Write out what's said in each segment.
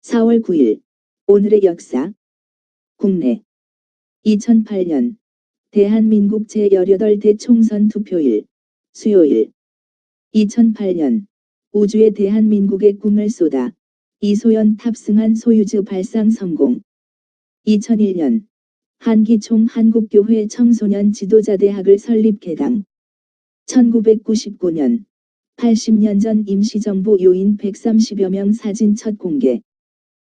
4월 9일 오늘의 역사 국내 2008년 대한민국 제18대 총선 투표일 수요일 2008년 우주에 대한민국의 꿈을 쏟아 이소연 탑승한 소유즈 발상 성공 2001년 한기총 한국교회 청소년 지도자대학을 설립 개당 1999년 80년 전 임시정부 요인 130여 명 사진 첫 공개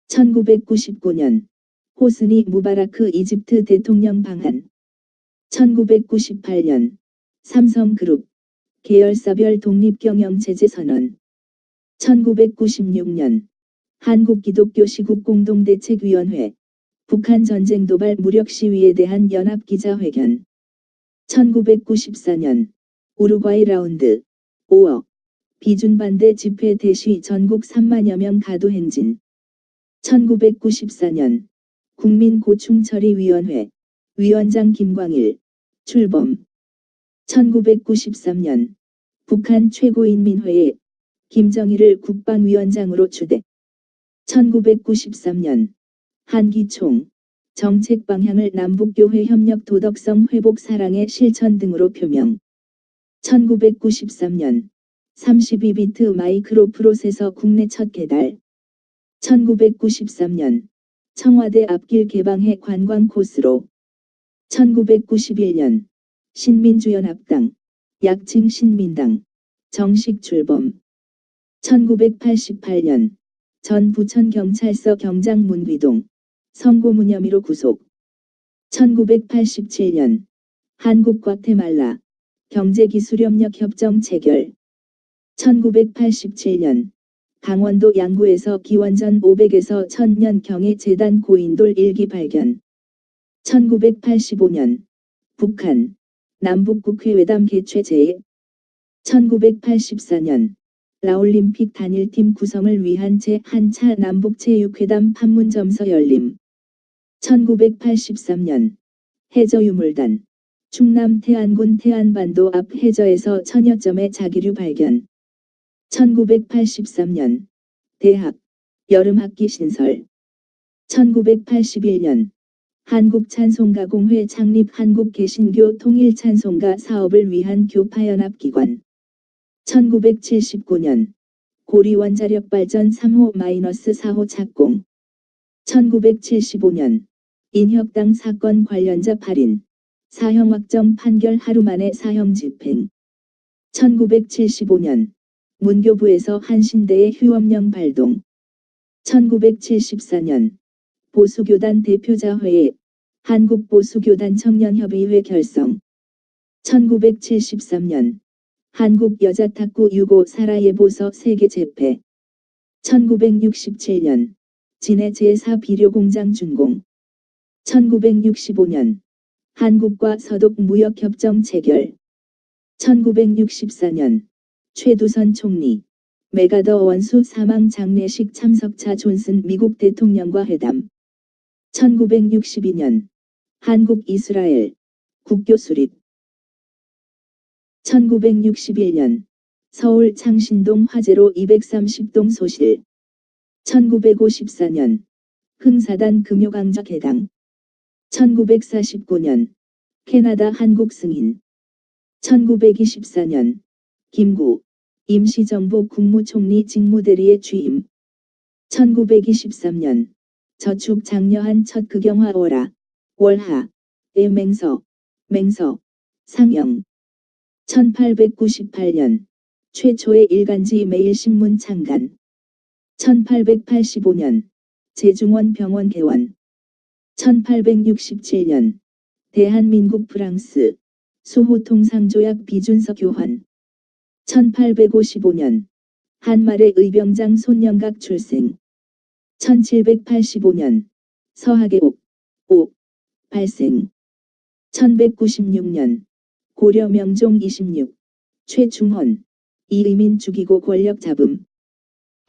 1999년 호스니 무바라크 이집트 대통령 방한 1998년 삼성그룹 계열사별 독립경영체제 선언 1996년 한국기독교시국공동대책위원회 북한 전쟁 도발 무력 시위에 대한 연합기자회견 1994년 우루과이 라운드 5억 비준반대 집회 대시 전국 3만여 명 가도행진 1994년 국민고충처리위원회 위원장 김광일 출범 1993년 북한 최고인민회의 김정일을 국방위원장으로 추대 1993년 한기총 정책 방향을 남북교회 협력 도덕성 회복 사랑의 실천 등으로 표명 1993년 32비트 마이크로 프로세서 국내 첫 개달 1993년 청와대 앞길 개방해 관광 코스로 1991년 신민주연합당 약칭 신민당 정식 출범 1988년 전 부천경찰서 경장 문귀동 선고문 혐의로 구속 1987년 한국-과테말라 경제기술협력협정 체결 1987년 강원도 양구에서 기원전 500에서 1000년경의 제단 고인돌 일기 발견 1985년 북한 남북국회회담 개최 제의 1984년 라올림픽 단일팀 구성을 위한 제1차 남북체육회담 판문점서 열림 1983년 해저유물단 충남 태안군 태안반도 앞 해저에서 천여점의 자기류 발견 1983년 대학 여름학기 신설 1981년 한국찬송가공회 창립 한국개신교 통일찬송가 사업을 위한 교파연합기관 1979년 고리원자력발전 3호-4호 착공 1975년 인혁당 사건 관련자 8인 사형 확정 판결 하루 만에 사형 집행 1975년 문교부에서 한신대의 휴업령 발동 1974년 보수교단 대표자회의 한국보수교단 청년협의회 결성 1973년 한국여자탁구 유고 사라예보서 세계재패 1967년 진해 제4 비료공장 준공 1965년 한국과 서독 무역협정 체결 1964년 최두선 총리 메가더 원수 사망 장례식 참석차 존슨 미국 대통령과 회담 1962년 한국-이스라엘 국교 수립 1961년 서울 창신동 화재로 230동 소실 1954년 흥사단 금요강좌 개당 1949년 캐나다 한국 승인 1924년 김구 임시정부 국무총리 직무대리에 취임 1923년 저축 장려한 첫 극영화 월하의 맹서 상영 1898년 최초의 일간지 매일신문 창간 1885년 제중원 병원 개원 1867년 대한민국 프랑스 수호통상조약 비준서 교환 1855년 한말의 의병장 손영각 출생 1785년 서학의 옥 발생 1196년 고려 명종 26 최충헌 이의민 죽이고 권력 잡음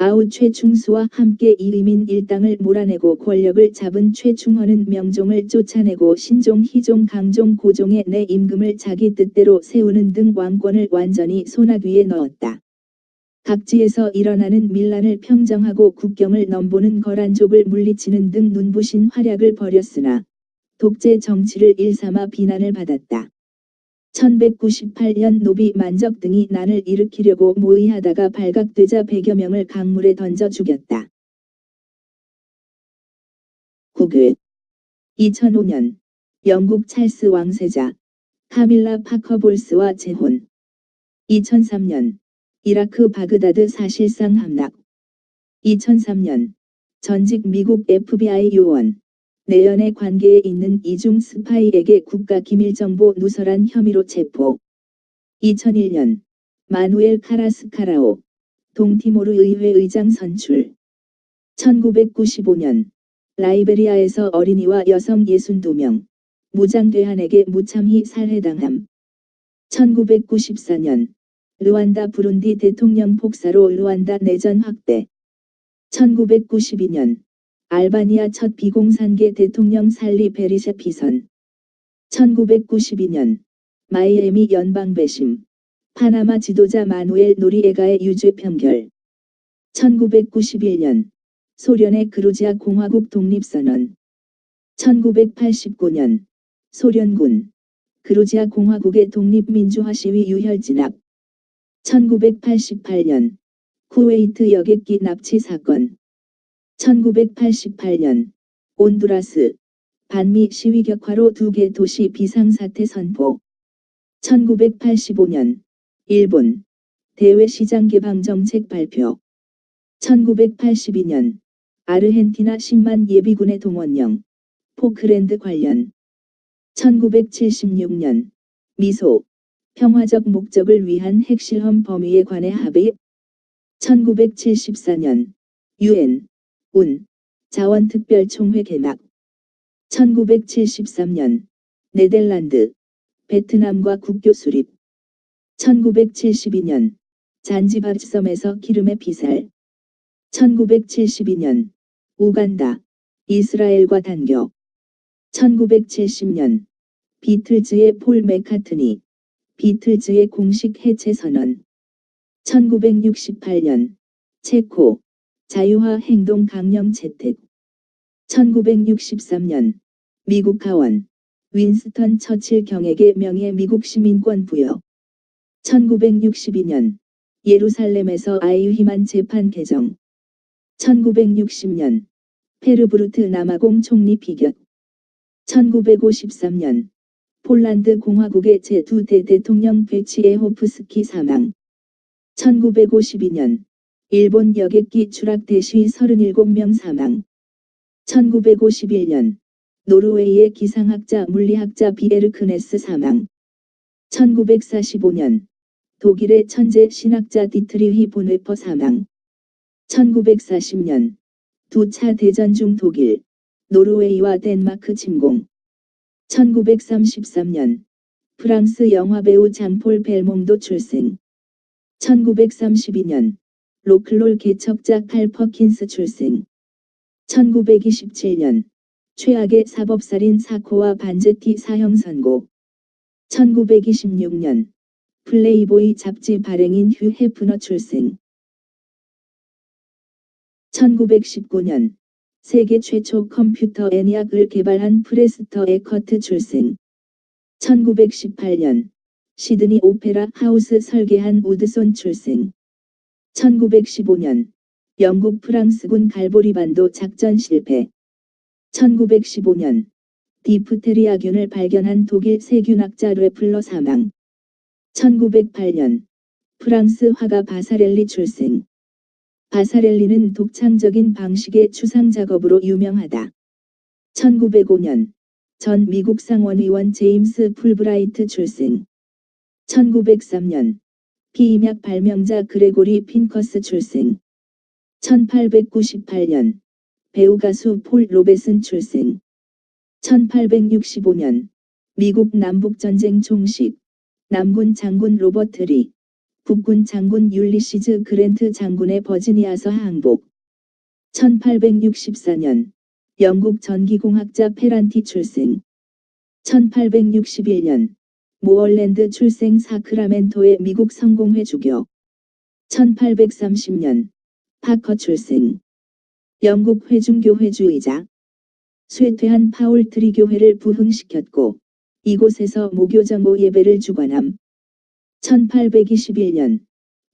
아우 최충수와 함께 이의민 일당을 몰아내고 권력을 잡은 최충헌은 명종을 쫓아내고 신종, 희종, 강종, 고종의 내 임금을 자기 뜻대로 세우는 등 왕권을 완전히 손아귀에 넣었다. 각지에서 일어나는 밀란을 평정하고 국경을 넘보는 거란족을 물리치는 등 눈부신 활약을 벌였으나 독재 정치를 일삼아 비난을 받았다. 1198년 노비 만적 등이 난을 일으키려고 모의하다가 발각되자 100여 명을 강물에 던져 죽였다. 국외 2005년 영국 찰스 왕세자 카밀라 파커 볼스와 재혼. 2003년 이라크 바그다드 사실상 함락. 2003년 전직 미국 FBI 요원 내연의 관계에 있는 이중 스파이에게 국가기밀정보 누설한 혐의로 체포. 2001년 마누엘 카라스카라오 동티모르 의회 의장 선출. 1995년 라이베리아에서 어린이와 여성 62명 무장대한에게 무참히 살해당함. 1994년 르완다 부룬디 대통령 폭사로 르완다 내전 확대. 1992년 알바니아 첫 비공산계 대통령 살리 베리샤 피선. 1992년 마이애미 연방 배심 파나마 지도자 마누엘 노리에가의 유죄 판결. 1991년 소련의 그루지아 공화국 독립선언. 1989년 소련군 그루지아 공화국의 독립민주화 시위 유혈 진압. 1988년 쿠웨이트 여객기 납치 사건. 1988년 온두라스 반미 시위 격화로 2개 도시 비상사태 선포. 1985년 일본 대외시장 개방 정책 발표. 1982년 아르헨티나 10만 예비군의 동원령 포크랜드 관련. 1976년 미소 평화적 목적을 위한 핵실험 범위에 관해 합의. 1974년 UN 운 자원특별총회 개막. 1973년 네덜란드 베트남과 국교 수립. 1972년 잔지바르 섬에서 기름의 피살. 1972년 우간다 이스라엘과 단교. 1970년 비틀즈의 폴 맥카트니 비틀즈의 공식 해체 선언. 1968년 체코 자유화 행동 강령 채택. 1963년 미국 하원 윈스턴 처칠 경에게 명예 미국 시민권 부여. 1962년 예루살렘에서 아이히만 재판 개정. 1960년 페르브루트 남아공 총리 피격. 1953년 폴란드 공화국의 제2대 대통령 베치에호프스키 사망. 1952년 일본 여객기 추락 대시 37명 사망. 1951년 노르웨이의 기상학자 물리학자 비에르 크네스 사망. 1945년 독일의 천재 신학자 디트리히 본웨퍼 사망. 1940년 2차 대전 중 독일, 노르웨이와 덴마크 침공. 1933년 프랑스 영화배우 장폴 벨몽도 출생. 1932년 로클롤 개척자 칼 퍼킨스 출생. 1927년 최악의 사법살인 사코와 반제티 사형 선고. 1926년 플레이보이 잡지 발행인 휴 헤프너 출생. 1919년 세계 최초 컴퓨터 애니악을 개발한 프레스터 에커트 출생. 1918년 시드니 오페라 하우스 설계한 우드손 출생. 1915년 영국 프랑스군 갈보리반도 작전 실패. 1915년 디프테리아균을 발견한 독일 세균학자 뢰플러 사망. 1908년 프랑스 화가 바사렐리 출생. 바사렐리는 독창적인 방식의 추상 작업으로 유명하다. 1905년 전 미국 상원의원 제임스 풀브라이트 출생. 1903년 피임약 발명자 그레고리 핀커스 출생. 1898년 배우 가수 폴 로베슨 출생. 1865년 미국 남북전쟁 종식 남군 장군 로버트 리, 북군 장군 율리시즈 그랜트 장군의 버지니아서 항복. 1864년 영국 전기공학자 페란티 출생. 1861년 모얼랜드 출생 사크라멘토의 미국 성공회 주교. 1830년 파커 출생. 영국 회중교회주의자. 쇠퇴한 파울트리 교회를 부흥시켰고 이곳에서 무교정오 예배를 주관함. 1821년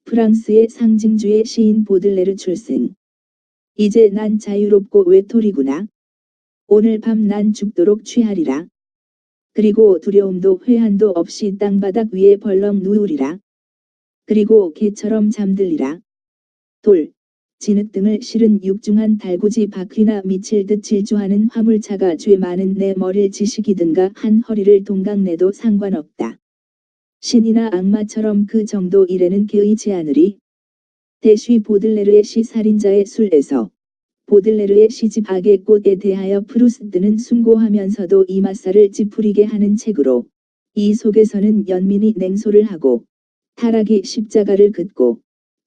프랑스의 상징주의 시인 보들레르 출생. 이제 난 자유롭고 외톨이구나. 오늘 밤 난 죽도록 취하리라. 그리고 두려움도 회한도 없이 땅바닥 위에 벌렁 누우리라. 그리고 개처럼 잠들리라. 돌, 진흙 등을 실은 육중한 달구지 바퀴나 미칠 듯 질주하는 화물차가 죄 많은 내 머리를 지식이든가 한 허리를 동강내도 상관없다. 신이나 악마처럼 그 정도 일에는 개의치 않으리. 대쉬 보들레르의 시 살인자의 술에서 보들레르의 시집 악의 꽃에 대하여 프루스트는 숭고하면서도 이맛살을 찌푸리게 하는 책으로 이 속에서는 연민이 냉소를 하고 타락이 십자가를 긋고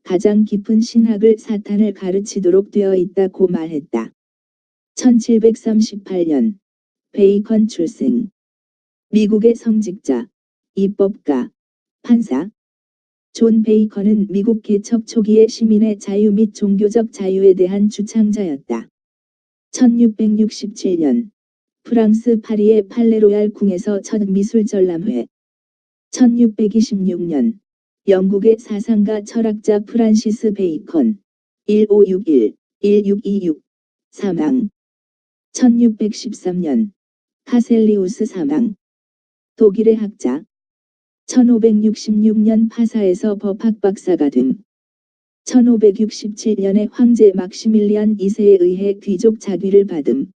가장 깊은 신학을 사탄을 가르치도록 되어 있다고 말했다. 1738년 베이컨 출생. 미국의 성직자, 입법가, 판사. 존 베이컨은 미국 개척 초기의 시민의 자유 및 종교적 자유에 대한 주창자였다. 1667년 프랑스 파리의 팔레로얄 궁에서 첫 미술 전람회. 1626년 영국의 사상가 철학자 프란시스 베이컨 1561-1626 사망. 1613년 카셀리우스 사망. 독일의 학자. 1566년 파사에서 법학 박사가 됨. 1567년에 황제 막시밀리안 2세에 의해 귀족 자귀를 받음.